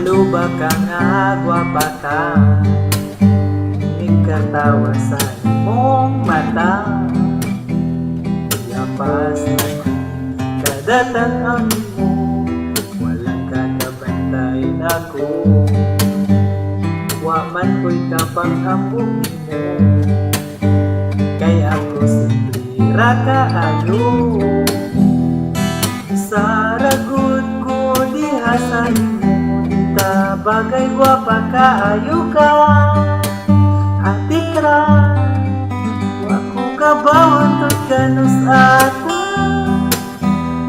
Luba kang agwapa ka, ikatawa sa imong mata. Yapas na kadatan mo, walang kakabantayin ako. Waman ko'y kapang-ambong mo, kaya ako simple rakaayo. Sa ragot ko diha sa imo, dita bagay gwapa kaayo ka. Atikra, wako kabawon to't kanus ata,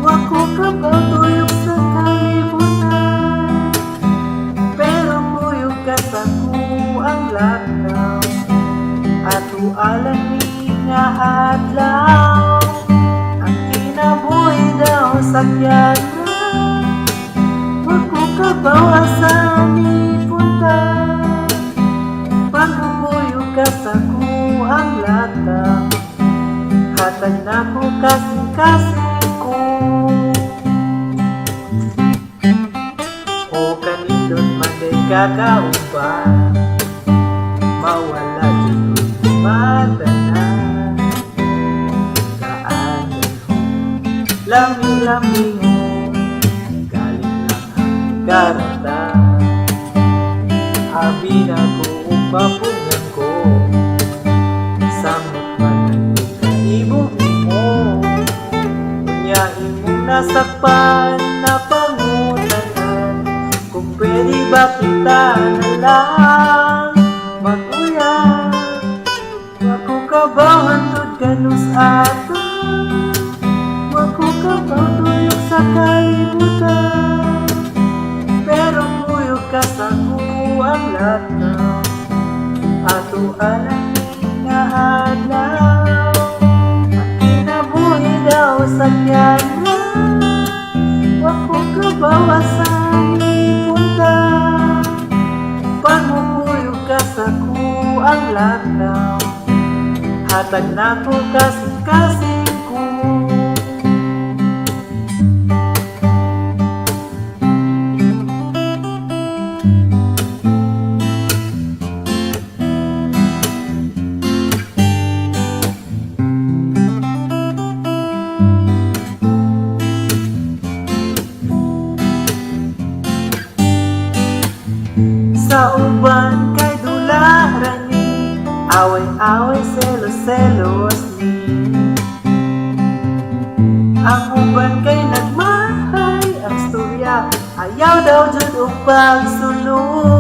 wako kabaw tuyok sa kalibutan. Pero kuyog ka sa kuang lakaw, ato alam ni nga adlaw. Ang kinabuhi daw sakyan na, wako kabaw asa ni punta. Pagkukuyog ka sa kuang lakaw, hatag na ko kasing-kasing ko. O kanindot manday kakauban, mawala dito mata na. Kaanan ho, lami-lami ho, galing lang ang karata. Abi na ko papungan ko, samot man ang kaibog mo. Kunya imong nasakpan na pangutanan, kung pwede ba kita na lang mag-uyang. Wako kabaw hantod kanus ata, wako kabaw tuyok sa kalibutan. Pero kuyog ka sa kuang lakaw, ato alam nga adlaw. Ang kinabuhi daw sakyan na, wako kabaw asa ni punta. Pagmukuyog ka sa kuang lakaw, hatag na ko kasing-kasing ko. Sa uban kay dularan ni, away-away selos-selos ni. Ang uban kay nagmahay, ang storya ayaw daw dyan o pagsulod.